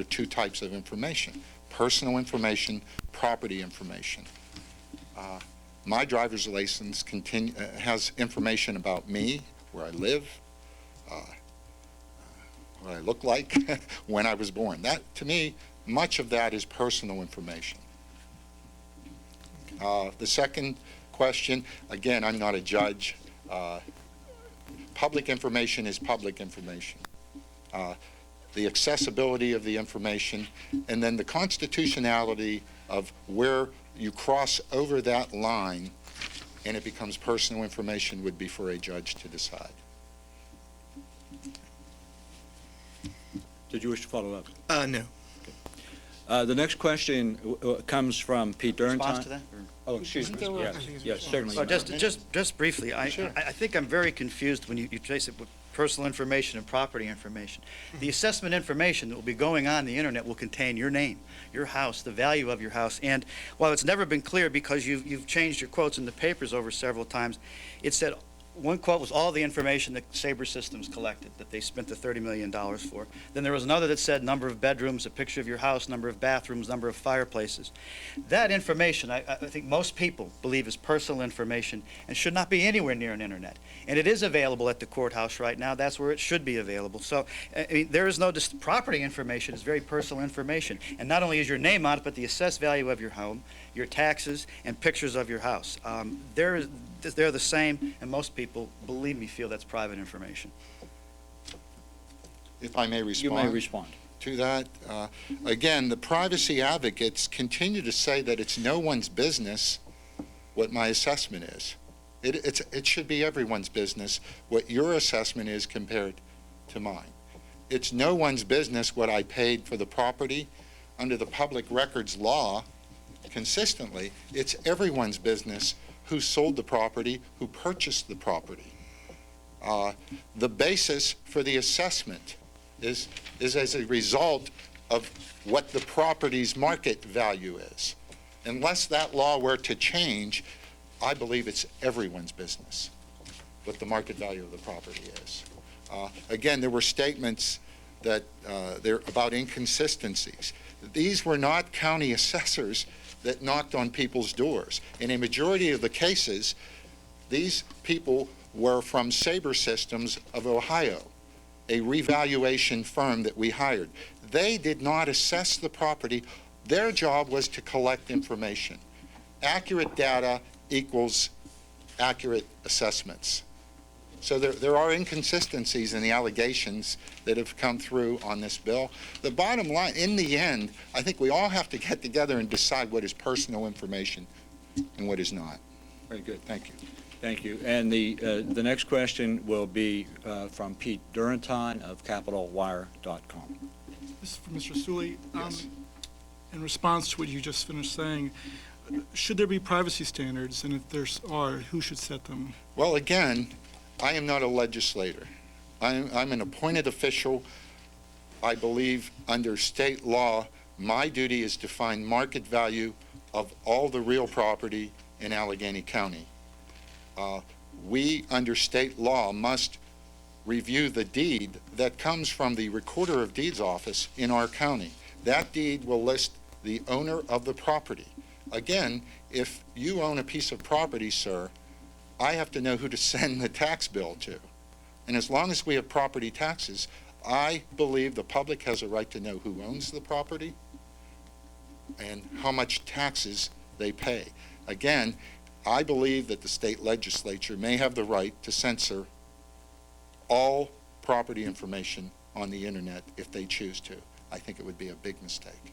are two types of information: personal information, property information. My driver's license has information about me, where I live, what I look like, when I was born. That, to me, much of that is personal information. The second question, again, I'm not a judge. Public information is public information. The accessibility of the information, and then the constitutionality of where you cross over that line and it becomes personal information would be for a judge to decide. Did you wish to follow up? No. The next question comes from Pete Durantine. Response to that? Oh, excuse me. There were- Yes, yes, certainly. Well, just briefly, I think I'm very confused when you trace it with personal information and property information. The assessment information that will be going on the internet will contain your name, your house, the value of your house, and while it's never been clear because you've changed your quotes in the papers over several times, it said one quote was all the information that Sabre Systems collected, that they spent the $30 million for. Then there was another that said number of bedrooms, a picture of your house, number of bathrooms, number of fireplaces. That information, I think most people believe is personal information and should not be anywhere near an internet. And it is available at the courthouse right now. That's where it should be available. So, I mean, there is no property information. It's very personal information. And not only is your name on it, but the assessed value of your home, your taxes, and pictures of your house. They're the same, and most people, believe me, feel that's private information. If I may respond. You may respond. To that. Again, the privacy advocates continue to say that it's no one's business what my assessment is. It should be everyone's business what your assessment is compared to mine. It's no one's business what I paid for the property. Under the public records law, consistently, it's everyone's business who sold the property, who purchased the property. The basis for the assessment is as a result of what the property's market value is. Unless that law were to change, I believe it's everyone's business what the market value of the property is. Again, there were statements that they're about inconsistencies. These were not county assessors that knocked on people's doors. In a majority of the cases, these people were from Sabre Systems of Ohio, a revaluation firm that we hired. They did not assess the property. Their job was to collect information. Accurate data equals accurate assessments. So there are inconsistencies in the allegations that have come through on this bill. The bottom line, in the end, I think we all have to get together and decide what is personal information and what is not. Very good. Thank you. Thank you. And the next question will be from Pete Durantine of CapitalWire.com. This is for Mr. Sully. Yes. In response to what you just finished saying, should there be privacy standards? And if there are, who should set them? Well, again, I am not a legislator. I'm an appointed official. I believe under state law, my duty is to find market value of all the real property in Allegheny County. We, under state law, must review the deed that comes from the Recorder of Deeds office in our county. That deed will list the owner of the property. Again, if you own a piece of property, sir, I have to know who to send the tax bill to. And as long as we have property taxes, I believe the public has a right to know who owns the property and how much taxes they pay. Again, I believe that the state legislature may have the right to censor all property information on the internet if they choose to. I think it would be a big mistake.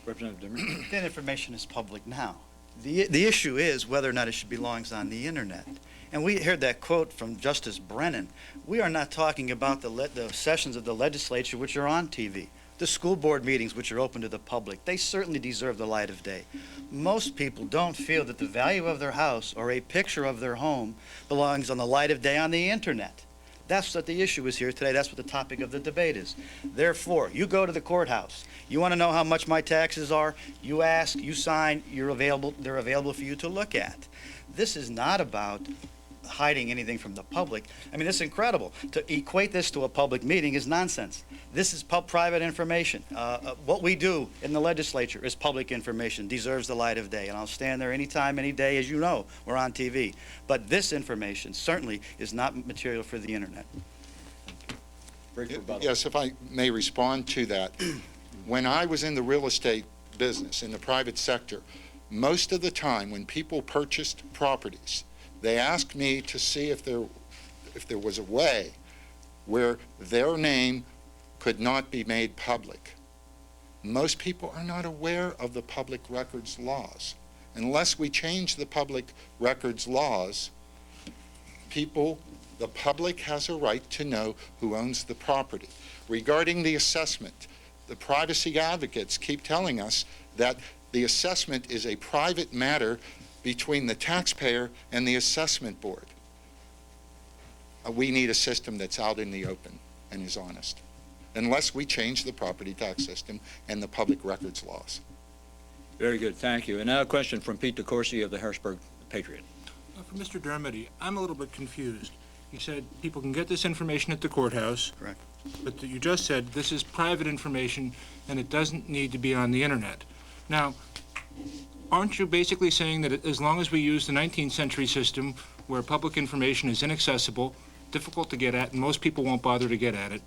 Representative Dimmer. That information is public now. The issue is whether or not it should belong on the internet. And we heard that quote from Justice Brennan. We are not talking about the sessions of the legislature which are on TV. The school board meetings which are open to the public, they certainly deserve the light of day. Most people don't feel that the value of their house or a picture of their home belongs on the light of day on the internet. That's what the issue is here today. That's what the topic of the debate is. Therefore, you go to the courthouse. You want to know how much my taxes are? You ask, you sign, they're available for you to look at. This is not about hiding anything from the public. I mean, it's incredible. To equate this to a public meeting is nonsense. This is private information. What we do in the legislature is public information, deserves the light of day, and I'll stand there anytime, any day, as you know, we're on TV. But this information certainly is not material for the internet. Yes, if I may respond to that. When I was in the real estate business, in the private sector, most of the time when people purchased properties, they asked me to see if there was a way where their name could not be made public. Most people are not aware of the public records laws. Unless we change the public records laws, the public has a right to know who owns the property. Regarding the assessment, the privacy advocates keep telling us that the assessment is a private matter between the taxpayer and the assessment board. We need a system that's out in the open and is honest, unless we change the property tax system and the public records laws. Very good, thank you. And now a question from Pete DeCourcy of the Harrisburg Patriot. For Mr. Dermody, I'm a little bit confused. You said people can get this information at the courthouse. Correct. But you just said this is private information and it doesn't need to be on the internet. Now, aren't you basically saying that as long as we use the 19th century system where public information is inaccessible, difficult to get at, and most people won't bother to get at it,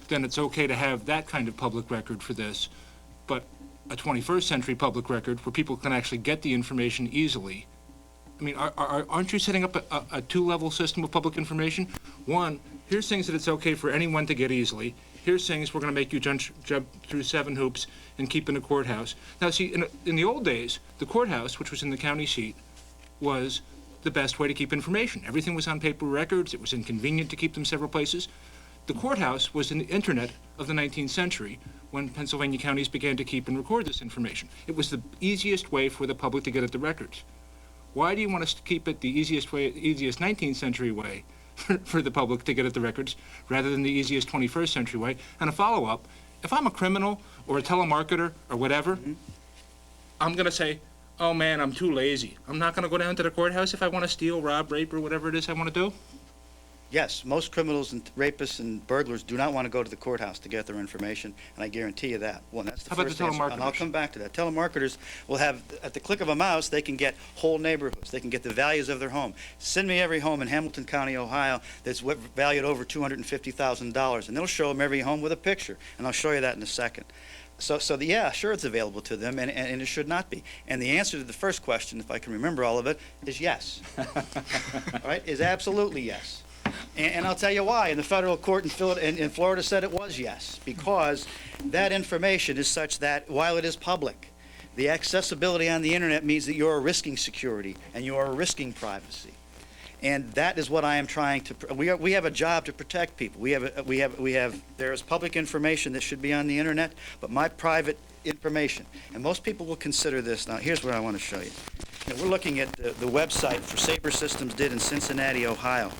then it's okay to have that kind of public record for this, but a 21st century public record where people can actually get the information easily? I mean, aren't you setting up a two-level system of public information? One, here's things that it's okay for anyone to get easily. Here's things we're going to make you jump through 7 hoops and keep in the courthouse. Now, see, in the old days, the courthouse, which was in the county seat, was the best way to keep information. Everything was on paper records. It was inconvenient to keep them several places. The courthouse was in the internet of the 19th century when Pennsylvania counties began to keep and record this information. It was the easiest way for the public to get at the records. Why do you want us to keep it the easiest 19th century way for the public to get at the records rather than the easiest 21st century way? And a follow-up, if I'm a criminal or a telemarketer or whatever, I'm going to say, oh man, I'm too lazy. I'm not going to go down to the courthouse if I want to steal, rob, rape, or whatever it is I want to do? Yes, most criminals and rapists and burglars do not want to go to the courthouse to get their information, and I guarantee you that. Well, that's the How about first the answer, and I'll telemarketers? come back to that. Telemarketers will have, at the click of a mouse, they can get whole neighborhoods. They can get the values of their home. Send me every home in Hamilton County, Ohio that's valued over $250,000, and they'll show them every home with a picture, and I'll show you that in a second. Yeah, sure, it's available to them, and it should not be. And the answer to the first question, if I can remember all of it, is yes. All right, is absolutely yes. And I'll tell you why. And the federal court in Florida said it was yes, because that information is such that while it is public, the accessibility on the internet means that you're risking security and you are risking privacy. And that is what I am trying to. We have a job to protect people. There is public information that should be on the internet, but my private information. And most people will consider this. Now, here's what I want to show you. We're looking at the website for Sabre Systems did in Cincinnati, Ohio.